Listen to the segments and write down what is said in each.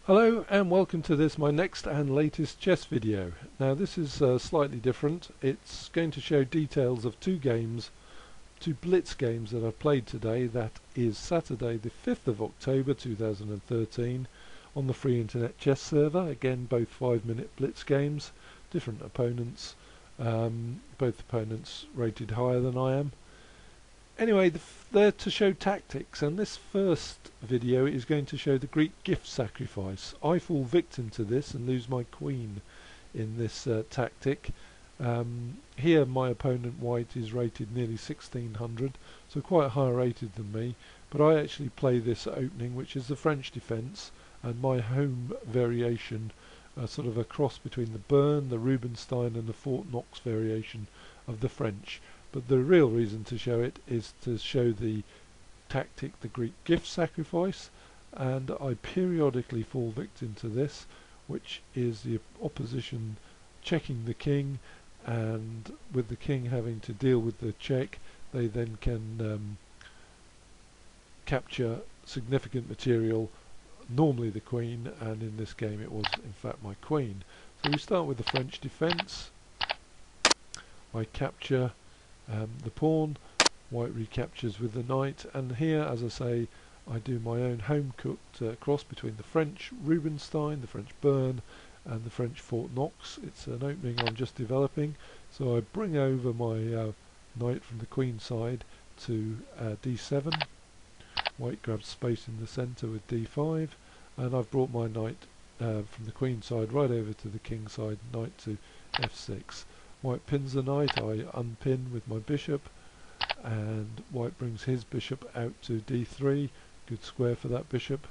Hello and welcome to this, my next and latest chess video. Now this is slightly different. It's going to show details of two blitz games that I've played today. That is Saturday the 5th of October 2013 on the free internet chess server. Again, both 5-minute blitz games, different opponents, both opponents rated higher than I am. Anyway, they're to show tactics, and this first video is going to show the Greek gift sacrifice. I fall victim to this and lose my queen in this tactic. Here my opponent white is rated nearly 1600, so quite higher rated than me, but I actually play this opening, which is the French defence, and my home variation, sort of a cross between the Bern, the Rubinstein and the Fort Knox variation of the French. But the real reason to show it is to show the tactic, the Greek gift sacrifice, and I periodically fall victim to this, which is the opposition checking the king, and with the king having to deal with the check, they then can capture significant material, normally the queen, and in this game it was in fact my queen. So we start with the French defence. I capture the pawn, white recaptures with the knight, and here, as I say, I do my own home-cooked cross between the French Rubinstein, the French Bern and the French Fort Knox. It's an opening I'm just developing, so I bring over my knight from the queen side to d7. White grabs space in the centre with d5, and I've brought my knight from the queen side right over to the king side, knight to f6. White pins the knight, I unpin with my bishop, and white brings his bishop out to d3, good square for that bishop,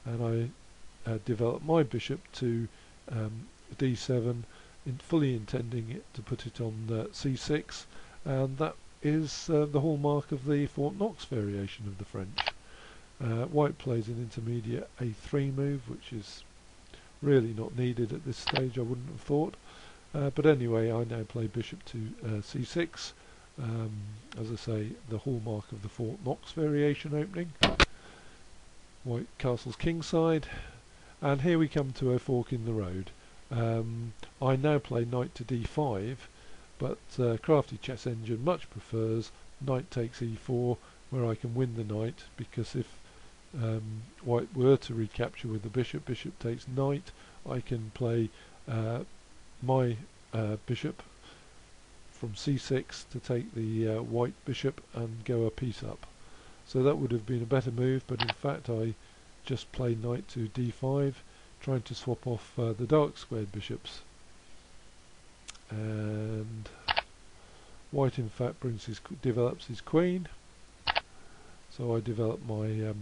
and I develop my bishop to d7, fully intending it to put it on c6, and that is the hallmark of the Fort Knox variation of the French. White plays an intermediate a3 move, which is really not needed at this stage, I wouldn't have thought. But anyway, I now play bishop to c6, as I say, the hallmark of the Fort Knox variation opening. White castles kingside, and here we come to a fork in the road. I now play knight to d5, but Crafty Chess Engine much prefers knight takes e4, where I can win the knight, because if white were to recapture with the bishop, bishop takes knight, I can play my bishop from c6 to take the white bishop and go a piece up. So that would have been a better move, but in fact I just play knight to d5, trying to swap off the dark squared bishops. And white in fact develops his queen, so I develop my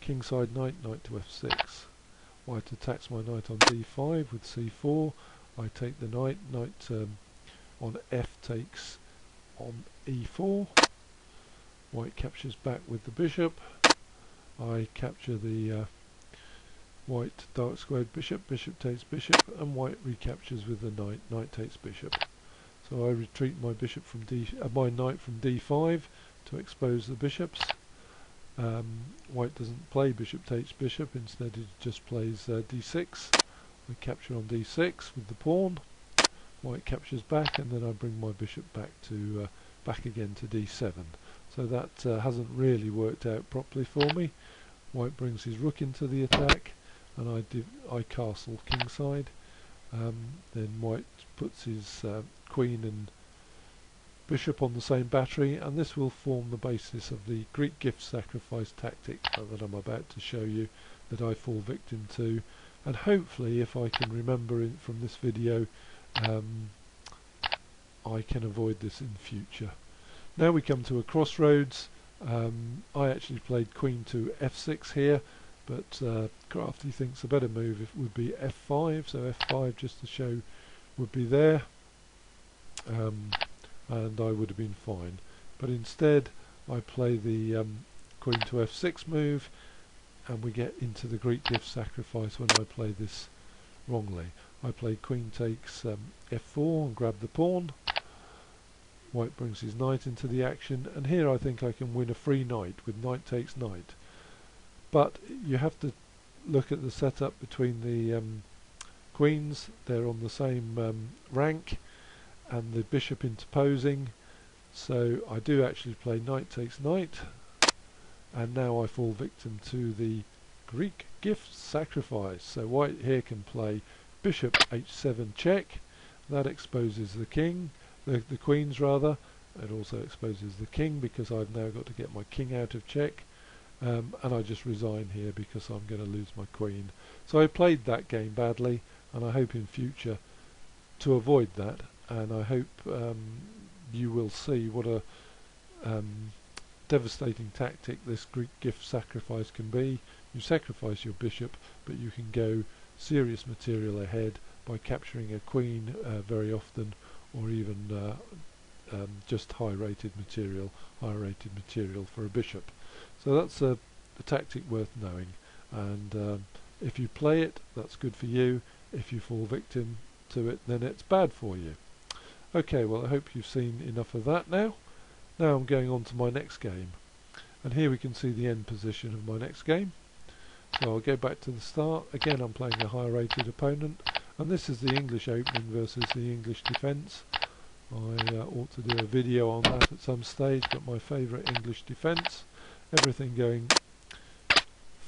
kingside knight, knight to f6. White attacks my knight on d5 with c4. I take the knight, on f takes on e4. White captures back with the bishop. I capture the white dark squared bishop, bishop takes bishop, and white recaptures with the knight, knight takes bishop. So I retreat my bishop from my knight from d5 to expose the bishops. White doesn't play bishop takes bishop, instead it just plays d6. I capture on d6 with the pawn. White captures back, and then I bring my bishop back again to d7. So that hasn't really worked out properly for me. White brings his rook into the attack, and I castle kingside. Then white puts his queen and bishop on the same battery, and this will form the basis of the Greek gift sacrifice tactic that I'm about to show you, that I fall victim to. And hopefully, if I can remember from this video, I can avoid this in future. Now we come to a crossroads. I actually played queen to f6 here, but Crafty thinks a better move would be f5, so f5 just to show would be there, and I would have been fine. But instead I play the queen to f6 move, and we get into the Greek gift sacrifice when I play this wrongly. I play queen takes f4 and grab the pawn. White brings his knight into the action, and here I think I can win a free knight with knight takes knight. But you have to look at the setup between the queens. They're on the same rank, and the bishop interposing. So I do actually play knight takes knight, and now I fall victim to the Greek Gift Sacrifice. So white here can play bishop h7 check. That exposes the king, the queens rather. It also exposes the king because I've now got to get my king out of check. And I just resign here because I'm going to lose my queen. So I played that game badly, and I hope in future to avoid that. And I hope you will see what a devastating tactic this Greek Gift Sacrifice can be. You sacrifice your bishop, but you can go serious material ahead by capturing a queen very often, or even just high rated material for a bishop. So that's a tactic worth knowing, and if you play it, that's good for you. If you fall victim to it, then it's bad for you. Okay, well, I hope you've seen enough of that now. Now I'm going on to my next game, and here we can see the end position of my next game. So I'll go back to the start. Again, I'm playing a higher rated opponent, and this is the English opening versus the English defence. I ought to do a video on that at some stage, but my favourite English defence. Everything going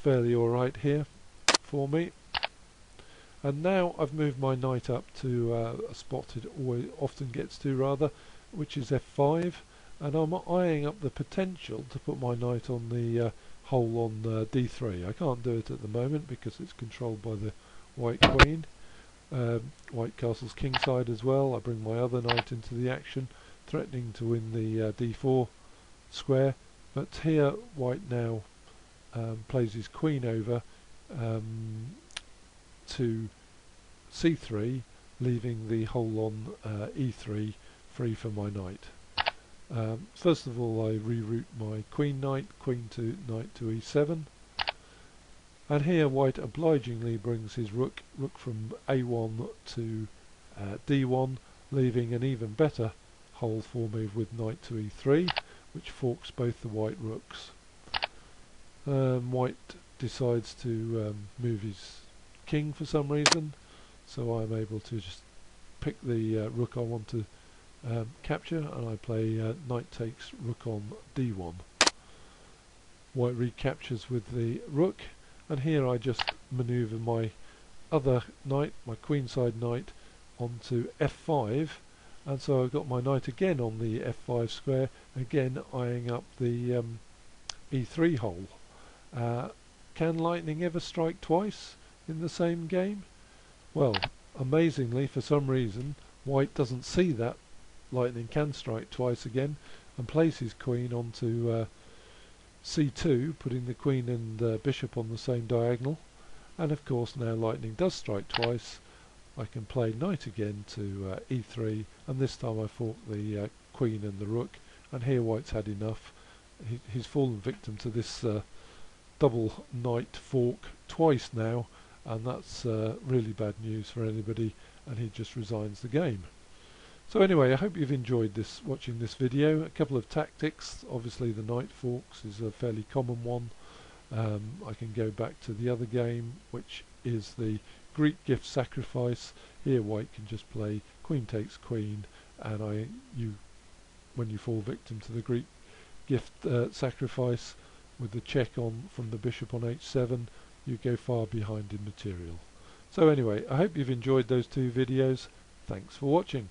fairly alright here for me. And now I've moved my knight up to a spot it often gets to rather, which is f5, and I'm eyeing up the potential to put my knight on the hole on d3. I can't do it at the moment because it's controlled by the white queen. White castle's kingside as well. I bring my other knight into the action, threatening to win the d4 square, but here white now plays his queen over to c3, leaving the hole on e3 free for my knight. First of all, I reroute my queen to knight to e7, and here white obligingly brings his rook from a1 to d1, leaving an even better hole for me with knight to e3, which forks both the white rooks. White decides to move his king for some reason, so I'm able to just pick the rook I want to capture, and I play knight takes rook on d1. White recaptures with the rook, and here I just manoeuvre my other knight, my queenside knight, onto f5, and so I've got my knight again on the f5 square, again eyeing up the e3 hole. Can lightning ever strike twice in the same game? Well, amazingly, for some reason, white doesn't see that lightning can strike twice again, and plays his queen onto c2, putting the queen and bishop on the same diagonal. And of course, now lightning does strike twice. I can play knight again to e3, and this time I fork the queen and the rook, and here white's had enough. He's fallen victim to this double knight fork twice now, and that's really bad news for anybody, and he just resigns the game. So anyway, I hope you've enjoyed watching this video. A couple of tactics. Obviously the knight forks is a fairly common one. I can go back to the other game, which is the Greek Gift Sacrifice. Here white can just play queen takes queen, and when you fall victim to the Greek Gift Sacrifice with the check on from the bishop on h7, you go far behind in material. So anyway, I hope you've enjoyed those two videos. Thanks for watching.